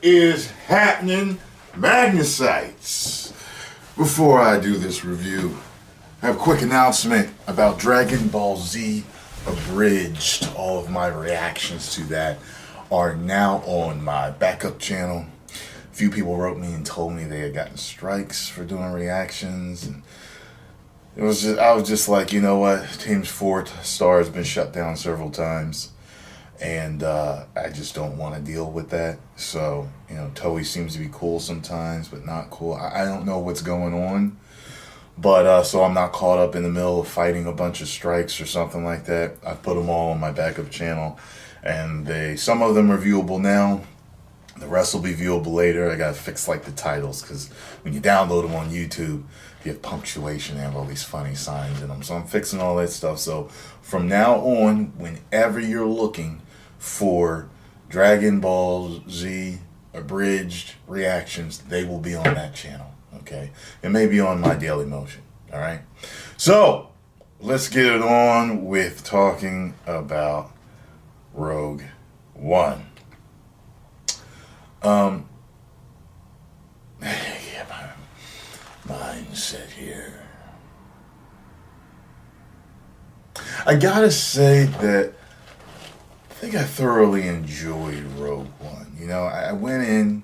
is happening, Magnusites? Before I do this review, I have a quick announcement about Dragon Ball Z Abridged. All of my reactions to that are now on my backup channel. A few people wrote me and told me they had gotten strikes for doing reactions, and I was just like, you know what, Team's 4th star has been shut down several times, and I just don't want to deal with that. So, you know, Toei seems to be cool sometimes, but not cool. I don't know what's going on, but so I'm not caught up in the middle of fighting a bunch of strikes or something like that. I put them all on my backup channel, and some of them are viewable now. The rest will be viewable later. I gotta fix like the titles, because when you download them on YouTube, you have punctuation, they have all these funny signs in them. So I'm fixing all that stuff. So from now on, whenever you're looking for Dragon Ball Z Abridged reactions, they will be on that channel, okay? It may be on my Daily Motion, all right? So let's get it on with talking about Rogue One. Yeah, my mindset here. I gotta say that I think I thoroughly enjoyed Rogue One. You know, I went in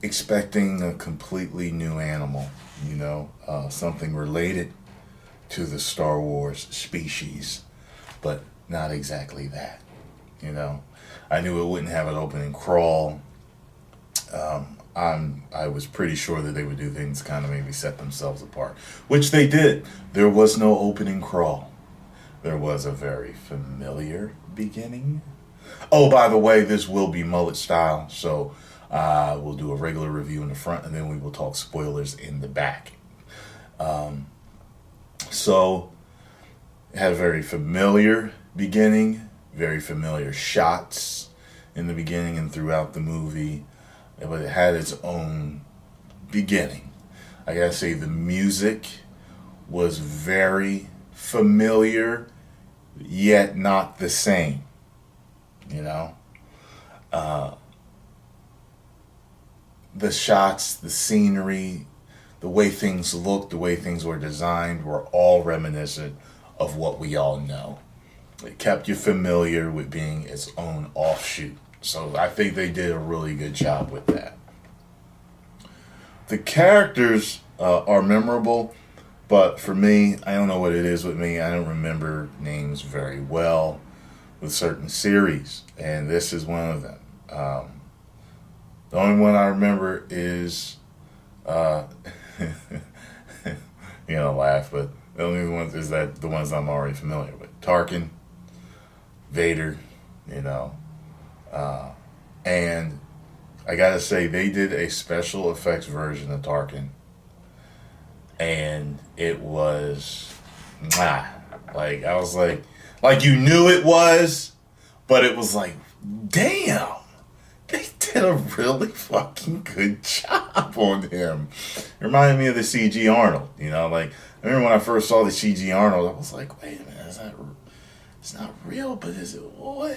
expecting a completely new animal, you know, something related to the Star Wars species, but not exactly that, you know. I knew it wouldn't have an opening crawl. I was pretty sure that they would do things kind of maybe set themselves apart, which they did. There was no opening crawl. There was a very familiar beginning. Oh, by the way, this will be mullet style, so we'll do a regular review in the front, and then we will talk spoilers in the back. So it had a very familiar beginning, very familiar shots in the beginning and throughout the movie, but it had its own beginning. I gotta say, the music was very familiar, yet not the same, you know? The shots, the scenery, the way things looked, the way things were designed were all reminiscent of what we all know. It kept you familiar with being its own offshoot. So I think they did a really good job with that. The characters are memorable, but for me, I don't know what it is with me. I don't remember names very well with certain series, and this is one of them. The only one I remember is, you know, laugh, but the only ones is that the ones I'm already familiar with. Tarkin, Vader, you know, and I gotta say, they did a special effects version of Tarkin, and it was, like, I was like you knew it was, but it was like, damn, they did a really fucking good job on him. It reminded me of the CG Arnold, you know, like, I remember when I first saw the CG Arnold, I was like, wait a minute, it's not real, but is it, what?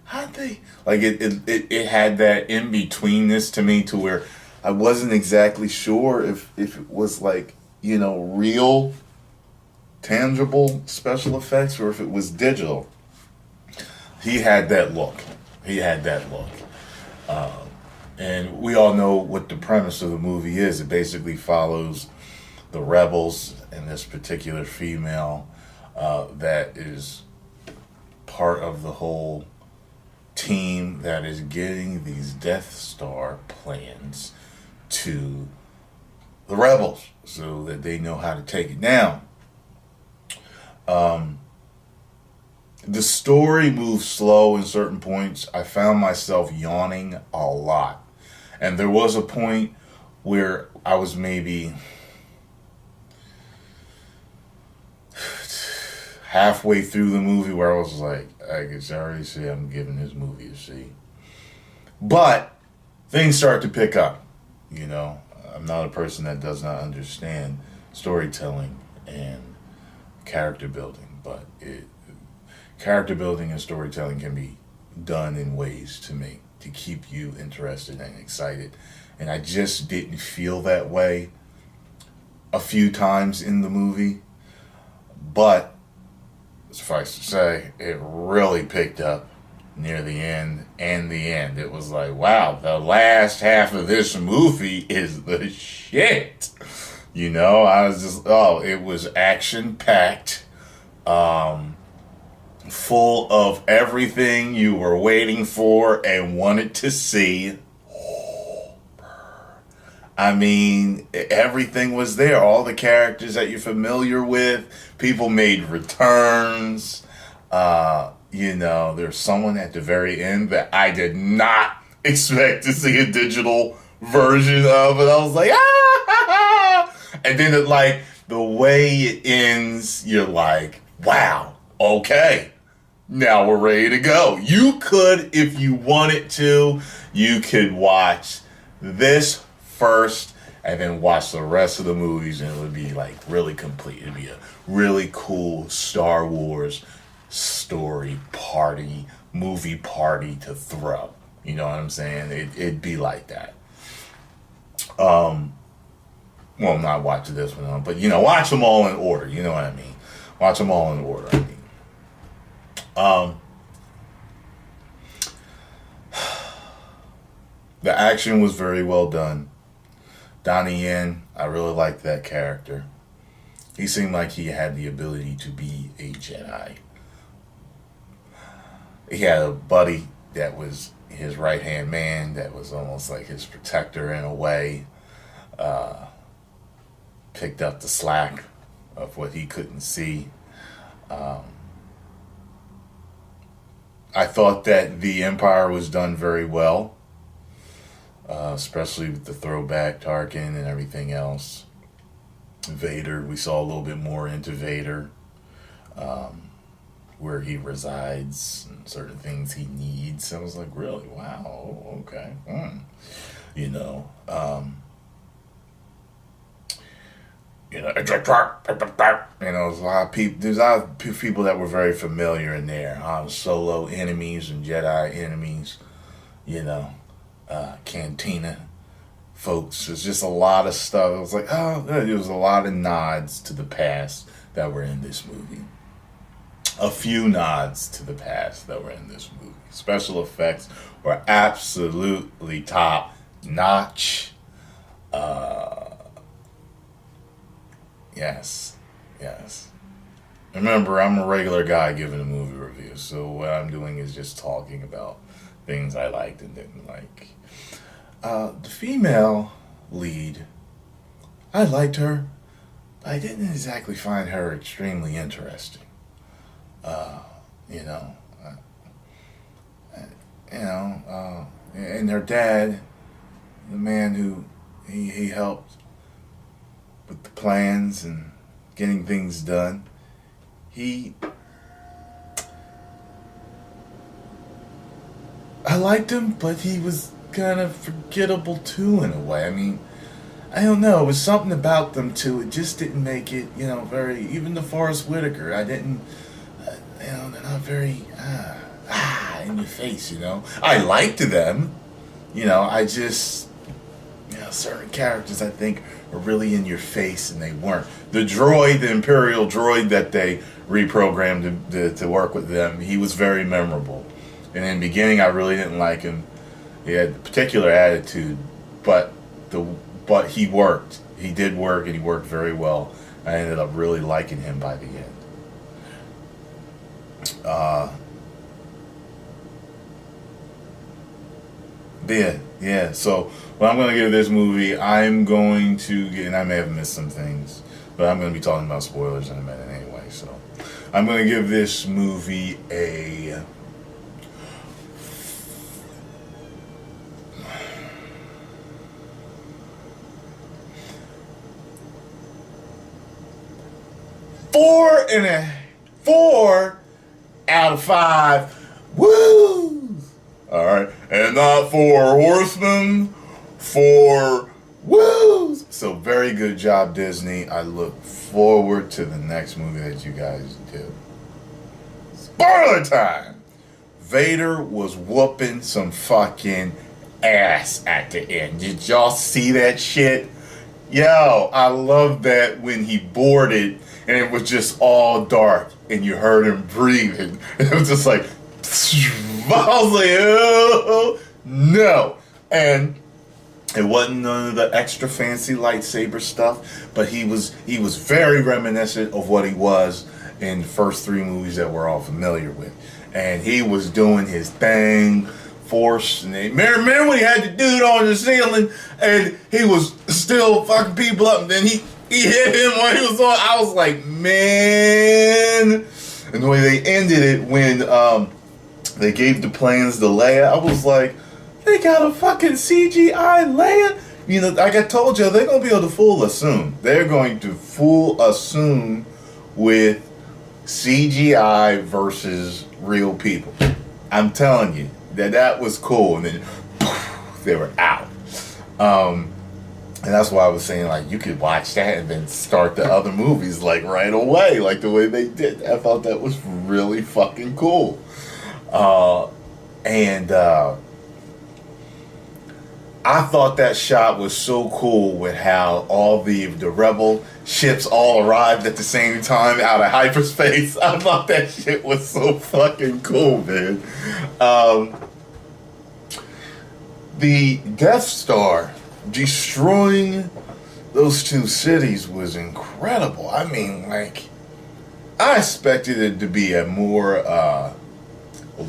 How'd they, like, it had that in-betweenness to me, to where I wasn't exactly sure if it was, like, you know, real, tangible special effects, or if it was digital. He had that look. And we all know what the premise of the movie is. It basically follows the rebels and this particular female that is part of the whole team that is getting these Death Star plans to the rebels so that they know how to take it down. The story moves slow in certain points. I found myself yawning a lot. And there was a point where I was maybe halfway through the movie where I was like, I can already see I'm giving this movie a C. But things start to pick up, you know. I'm not a person that does not understand storytelling and character building, but character building and storytelling can be done in ways, to me, to keep you interested and excited. And I just didn't feel that way a few times in the movie. But suffice to say, it really picked up near the end. It was like, wow, the last half of this movie is the shit. You know, I was just, it was action packed, full of everything you were waiting for and wanted to see. I mean, everything was there. All the characters that you're familiar with. People made returns. You know, there's someone at the very end that I did not expect to see a digital version of. And I was like, ah! And then the way it ends, you're like, wow, okay. Now we're ready to go. You could, if you wanted to, you could watch this first and then watch the rest of the movies, and it would be like really complete. It'd be a really cool Star Wars story party, movie party to throw. You know what I'm saying? It'd be like that. Well, I'm not watching this one, but watch them all in order. You know what I mean? Watch them all in order. The action was very well done. Donnie Yen, I really liked that character. He seemed like he had the ability to be a Jedi. He had a buddy that was his right-hand man, that was almost like his protector in a way. Picked up the slack of what he couldn't see. I thought that the Empire was done very well. Especially with the throwback Tarkin and everything else. Vader, we saw a little bit more into Vader, where he resides and certain things he needs. I was like, really? Wow, okay. There's a lot of people. There's a lot of people that were very familiar in there. Solo enemies and Jedi enemies. Cantina folks. There's just a lot of stuff. I was like, there was a lot of nods to the past that were in this movie. A few nods to the past that were in this movie. Special effects were absolutely top notch. Yes. Remember, I'm a regular guy giving a movie review, so what I'm doing is just talking about things I liked and didn't like. The female lead, I liked her, but I didn't exactly find her extremely interesting. And her dad, the man who he helped with the plans and getting things done, I liked him, but he was kind of forgettable too in a way. I mean, I don't know. It was something about them too. It just didn't make it, very. Even the Forrest Whitaker, I didn't. They're not very in your face. I liked them. I just, certain characters I think are really in your face, and they weren't. The droid, the Imperial droid that they reprogrammed to work with them, he was very memorable. And in the beginning, I really didn't like him. He had a particular attitude, but he worked. He did work, and he worked very well. I ended up really liking him by the end. Yeah. So, what I'm going to give this movie, I'm going to get, and I may have missed some things, but I'm going to be talking about spoilers in a minute anyway. So, I'm going to give this movie a 4 out of 5. Woo! All right, and not 4 horsemen, 4 woos. So very good job, Disney. I look forward to the next movie that you guys do. Spoiler time! Vader was whooping some fucking ass at the end. Did y'all see that shit? Yo, I love that when he boarded and it was just all dark and you heard him breathing. It was just like, I was like, oh, no. And it wasn't none of the extra fancy lightsaber stuff, but he was very reminiscent of what he was in the first 3 movies that we're all familiar with. And he was doing his thing, Force. And remember when he had the dude on the ceiling and he was still fucking people up, and then he hit him while he was on. I was like, man. And the way they ended it when they gave the plans to Leia, I was like, they got a fucking CGI Leia? You know, like I told you, they're going to be able to fool us soon. They're going to fool us soon with CGI versus real people. I'm telling you, that was cool. And then poof, they were out. And that's why I was saying, like, you could watch that and then start the other movies, like, right away. Like, the way they did. I thought that was really fucking cool. I thought that shot was so cool with how all the rebel ships all arrived at the same time out of hyperspace. I thought that shit was so fucking cool, man. The Death Star destroying those 2 cities was incredible. I mean, like, I expected it to be a more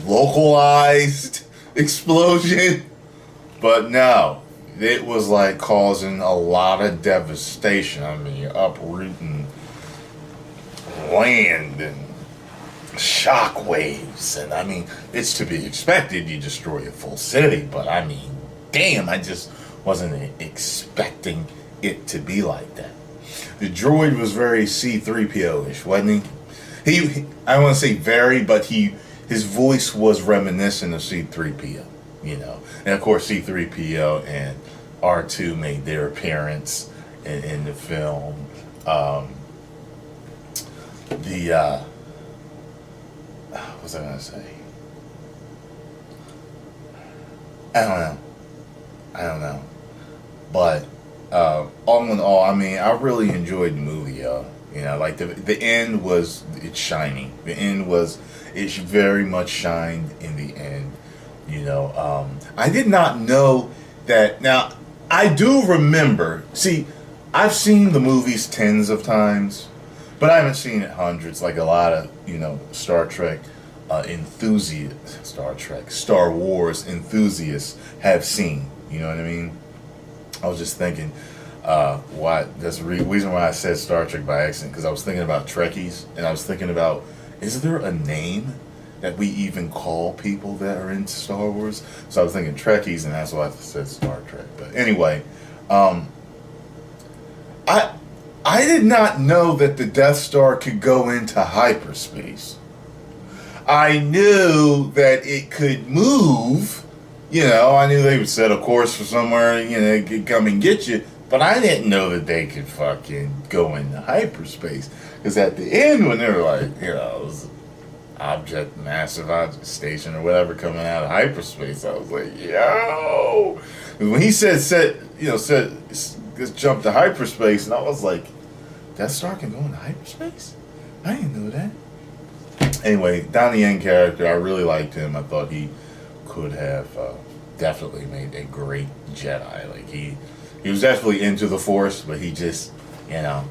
localized explosion. But no, it was like causing a lot of devastation. I mean, uprooting land and shockwaves. And I mean, it's to be expected you destroy a full city. But I mean, damn, I just wasn't expecting it to be like that. The droid was very C-3PO-ish, wasn't he? I don't want to say very, but his voice was reminiscent of C-3PO. You know, and of course C-3PO and R2 made their appearance in the film. What was I gonna say? I don't know. But all in all, I mean, I really enjoyed the movie, yo. You know, like the end was, it's shining. The end was, it very much shined in the end. You know, I did not know that. Now, I do remember, see, I've seen the movies tens of times, but I haven't seen it hundreds like a lot of, you know, Star Wars enthusiasts have seen. You know what I mean? I was just thinking, that's the reason why I said Star Trek by accident, because I was thinking about Trekkies, and I was thinking about, is there a name that we even call people that are into Star Wars? So I was thinking Trekkies, and that's why I said Star Trek. But anyway, I did not know that the Death Star could go into hyperspace. I knew that it could move. You know, I knew they would set a course for somewhere, you know, it could come and get you. But I didn't know that they could fucking go into hyperspace. Because at the end, when they were like, you know, it was massive object station or whatever coming out of hyperspace, I was like, yo. When he said let's jump to hyperspace, and I was like, Death Star can go into hyperspace? I didn't know that. Anyway, Donnie Yen character, I really liked him. I thought he could have definitely made a great Jedi. Like he was definitely into the Force, but he just, you know,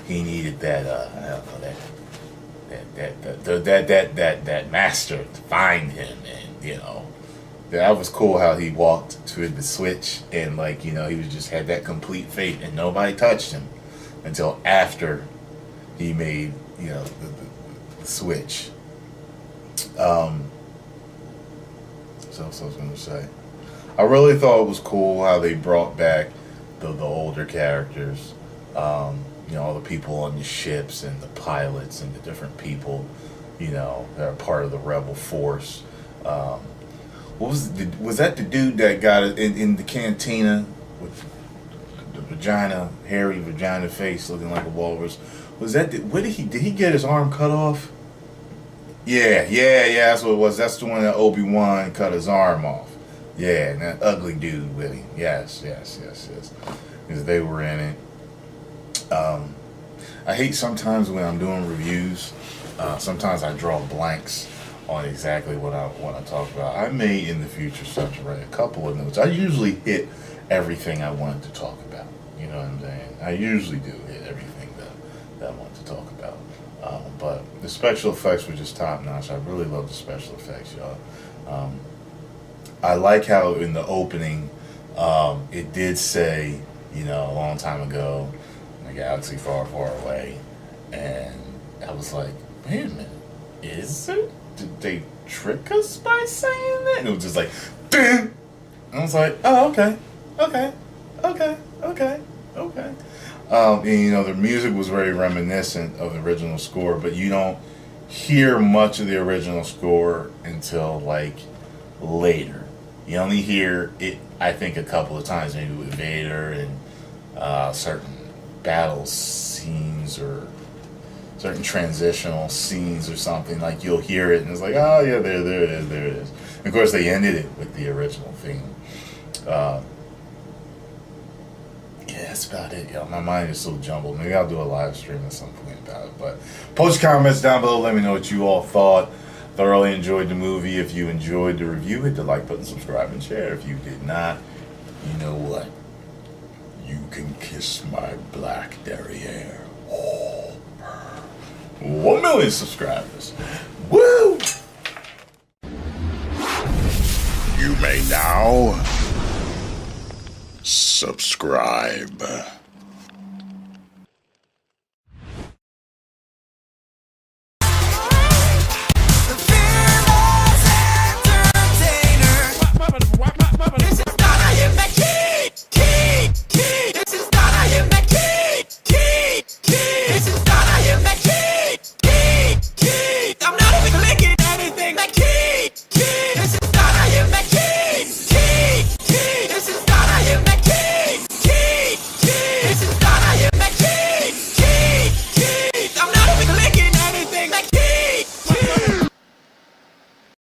he needed that I don't know, that master to find him. And you know, that was cool how he walked to the switch, and like, you know, he was just had that complete faith, and nobody touched him until after he made, you know, the switch. So I was gonna say, I really thought it was cool how they brought back the older characters. You know, all the people on the ships and the pilots and the different people, you know, that are part of the rebel force. What was that the dude that got it in the cantina with the hairy vagina face looking like a walrus? Was that where did he get his arm cut off? That's what it was. That's the one that Obi-Wan cut his arm off. Yeah, and that ugly dude with him. Yes. Because they were in it. I hate sometimes when I'm doing reviews, sometimes I draw blanks on exactly what I want to talk about. I may in the future start to write a couple of notes. I usually hit everything I wanted to talk about. You know what I'm saying? I usually do hit everything that I want to talk about. But the special effects were just top notch. I really love the special effects, y'all. I like how in the opening, it did say, a long time ago, in a galaxy far, far away, and I was like, wait a minute, is it? Did they trick us by saying that? And it was just like, ding! I was like, oh, okay. And, the music was very reminiscent of the original score, but you don't hear much of the original score until, later. You only hear it, I think, a couple of times, maybe with Vader and certain battle scenes or certain transitional scenes or something. Like, you'll hear it, and it's like, oh, yeah, there it is. And of course, they ended it with the original theme. That's about it, y'all. My mind is so jumbled. Maybe I'll do a live stream at some point about it. But post comments down below. Let me know what you all thought. Thoroughly enjoyed the movie. If you enjoyed the review, hit the like button, subscribe, and share. If you did not, you know what? You can kiss my black derriere. Oh, 1 million subscribers. Woo! You may now subscribe.